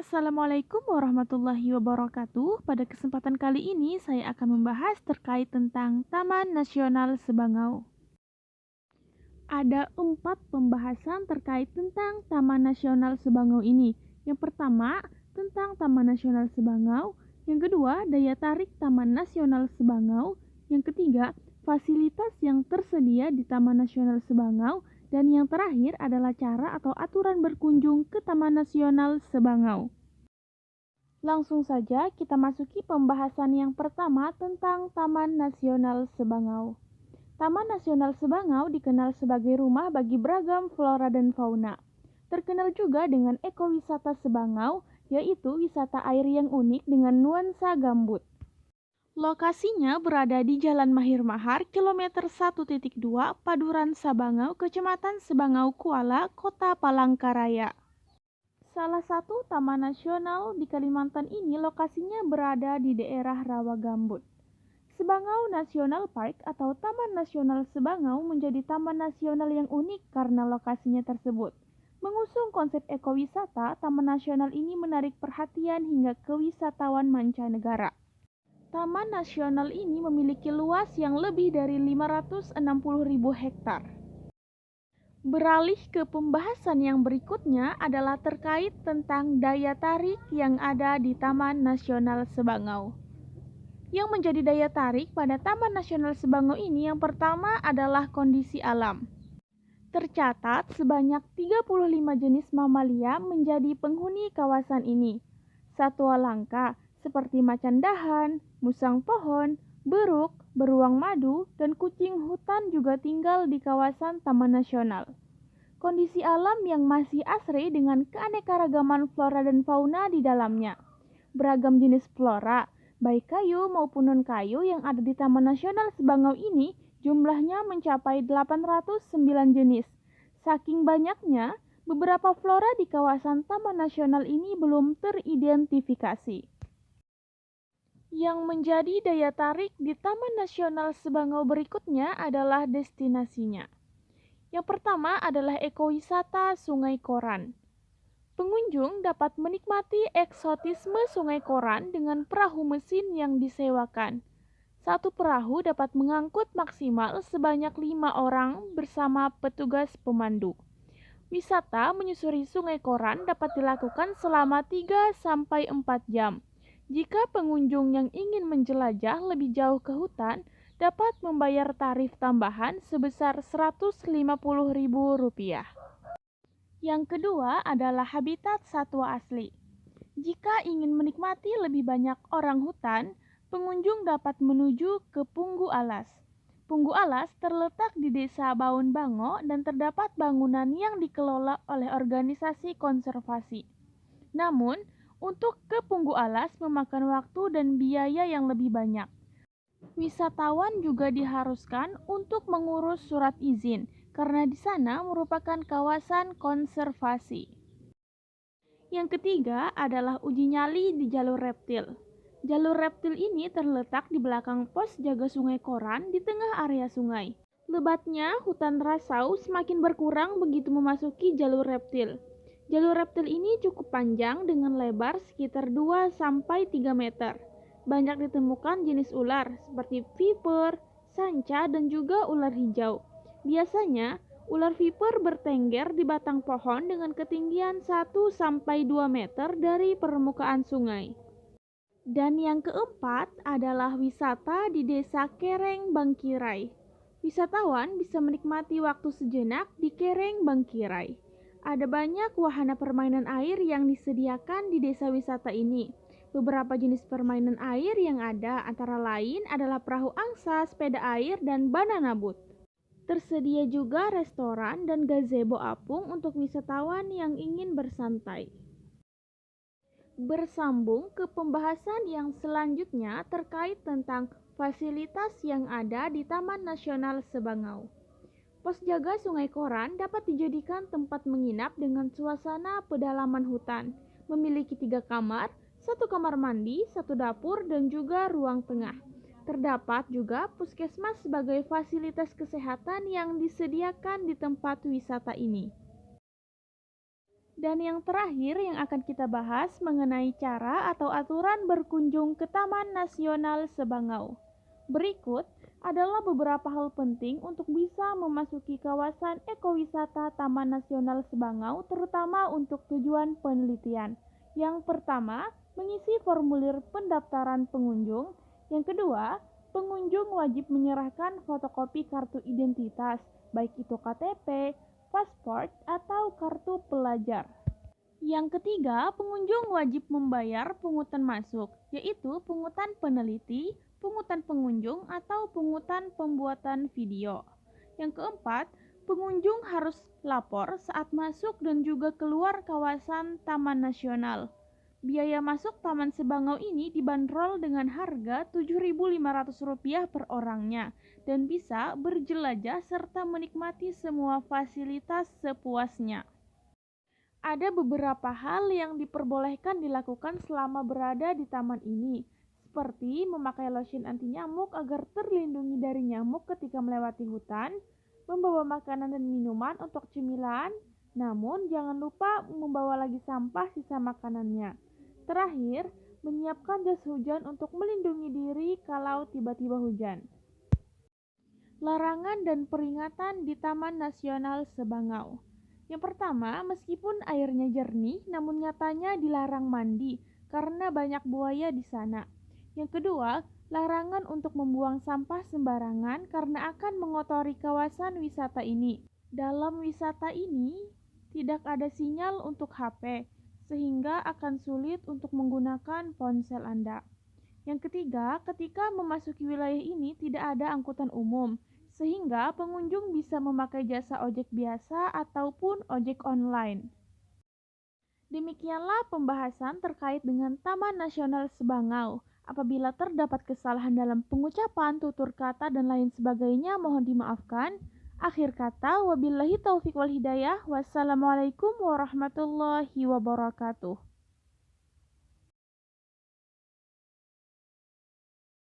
Assalamualaikum warahmatullahi wabarakatuh. Pada kesempatan kali ini saya akan membahas terkait tentang Taman Nasional Sebangau. Ada 4 pembahasan terkait tentang Taman Nasional Sebangau ini. Yang pertama, tentang Taman Nasional Sebangau. Yang kedua, daya tarik Taman Nasional Sebangau. Yang ketiga, fasilitas yang tersedia di Taman Nasional Sebangau. Dan yang terakhir adalah cara atau aturan berkunjung ke Taman Nasional Sebangau. Langsung saja kita masuki pembahasan yang pertama tentang Taman Nasional Sebangau. Taman Nasional Sebangau dikenal sebagai rumah bagi beragam flora dan fauna. Terkenal juga dengan ekowisata Sebangau, yaitu wisata air yang unik dengan nuansa gambut. Lokasinya berada di Jalan Mahir Mahar, kilometer 1.2, Paduran Sabangau, Kecamatan Sebangau Kuala, Kota Palangkaraya. Salah satu taman nasional di Kalimantan ini lokasinya berada di daerah Rawagambut. Sebangau National Park atau Taman Nasional Sebangau menjadi taman nasional yang unik karena lokasinya tersebut. Mengusung konsep ekowisata, taman nasional ini menarik perhatian hingga ke wisatawan mancanegara. Taman nasional ini memiliki luas yang lebih dari 560.000 hektar. Beralih ke pembahasan yang berikutnya adalah terkait tentang daya tarik yang ada di Taman Nasional Sebangau. Yang menjadi daya tarik pada Taman Nasional Sebangau ini yang pertama adalah kondisi alam. Tercatat sebanyak 35 jenis mamalia menjadi penghuni kawasan ini. Satwa langka seperti macan dahan, musang pohon, beruk, beruang madu, dan kucing hutan juga tinggal di kawasan Taman Nasional. Kondisi alam yang masih asri dengan keanekaragaman flora dan fauna di dalamnya. Beragam jenis flora, baik kayu maupun non-kayu yang ada di Taman Nasional Sebangau ini jumlahnya mencapai 809 jenis. Saking banyaknya, beberapa flora di kawasan Taman Nasional ini belum teridentifikasi. Yang menjadi daya tarik di Taman Nasional Sebangau berikutnya adalah destinasinya. Yang pertama adalah ekowisata Sungai Koran. Pengunjung dapat menikmati eksotisme Sungai Koran dengan perahu mesin yang disewakan. Satu perahu dapat mengangkut maksimal sebanyak 5 orang bersama petugas pemandu. Wisata menyusuri Sungai Koran dapat dilakukan selama 3-4 jam. Jika pengunjung yang ingin menjelajah lebih jauh ke hutan, dapat membayar tarif tambahan sebesar Rp150.000. Yang kedua adalah habitat satwa asli. Jika ingin menikmati lebih banyak orang hutan, pengunjung dapat menuju ke Punggu Alas. Punggu Alas terletak di Desa Baun Bango dan terdapat bangunan yang dikelola oleh organisasi konservasi. Namun, untuk ke Punggu Alas memakan waktu dan biaya yang lebih banyak. Wisatawan juga diharuskan untuk mengurus surat izin, karena di sana merupakan kawasan konservasi. Yang ketiga adalah uji nyali di jalur reptil. Jalur reptil ini terletak di belakang pos jaga Sungai Koran di tengah area sungai. Lebatnya hutan rasau semakin berkurang begitu memasuki jalur reptil. Jalur reptil ini cukup panjang dengan lebar sekitar 2-3 meter. Banyak ditemukan jenis ular seperti viper, sanca, dan juga ular hijau. Biasanya, ular viper bertengger di batang pohon dengan ketinggian 1-2 meter dari permukaan sungai. Dan yang keempat adalah wisata di Desa Kereng Bangkirai. Wisatawan bisa menikmati waktu sejenak di Kereng Bangkirai. Ada banyak wahana permainan air yang disediakan di desa wisata ini. Beberapa jenis permainan air yang ada antara lain adalah perahu angsa, sepeda air, dan banana boat. Tersedia juga restoran dan gazebo apung untuk wisatawan yang ingin bersantai. Bersambung ke pembahasan yang selanjutnya terkait tentang fasilitas yang ada di Taman Nasional Sebangau. Pos jaga Sungai Koran dapat dijadikan tempat menginap dengan suasana pedalaman hutan. Memiliki 3 kamar, 1 kamar mandi, 1 dapur, dan juga ruang tengah. Terdapat juga puskesmas sebagai fasilitas kesehatan yang disediakan di tempat wisata ini. Dan yang terakhir yang akan kita bahas mengenai cara atau aturan berkunjung ke Taman Nasional Sebangau. Berikut adalah beberapa hal penting untuk bisa memasuki kawasan ekowisata Taman Nasional Sebangau, terutama untuk tujuan penelitian. Yang pertama, mengisi formulir pendaftaran pengunjung. Yang kedua, pengunjung wajib menyerahkan fotokopi kartu identitas, baik itu KTP, paspor, atau kartu pelajar. Yang ketiga, pengunjung wajib membayar pungutan masuk, yaitu pungutan peneliti, pungutan pengunjung, atau pungutan pembuatan video. Yang keempat, pengunjung harus lapor saat masuk dan juga keluar kawasan Taman Nasional. Biaya masuk Taman Sebangau ini dibanderol dengan harga Rp7.500 per orangnya dan bisa berjelajah serta menikmati semua fasilitas sepuasnya. Ada beberapa hal yang diperbolehkan dilakukan selama berada di taman ini, seperti memakai lotion anti nyamuk agar terlindungi dari nyamuk ketika melewati hutan, membawa makanan dan minuman untuk cemilan, namun jangan lupa membawa lagi sampah sisa makanannya. Terakhir, menyiapkan jas hujan untuk melindungi diri kalau tiba-tiba hujan. Larangan dan peringatan di Taman Nasional Sebangau. Yang pertama, meskipun airnya jernih, namun nyatanya dilarang mandi karena banyak buaya di sana. Yang kedua, larangan untuk membuang sampah sembarangan karena akan mengotori kawasan wisata ini. Dalam wisata ini, tidak ada sinyal untuk HP, sehingga akan sulit untuk menggunakan ponsel Anda. Yang ketiga, ketika memasuki wilayah ini tidak ada angkutan umum, sehingga pengunjung bisa memakai jasa ojek biasa ataupun ojek online. Demikianlah pembahasan terkait dengan Taman Nasional Sebangau. Apabila terdapat kesalahan dalam pengucapan, tutur kata, dan lain sebagainya, mohon dimaafkan. Akhir kata, wabillahi taufiq wal hidayah. Wassalamualaikum warahmatullahi wabarakatuh.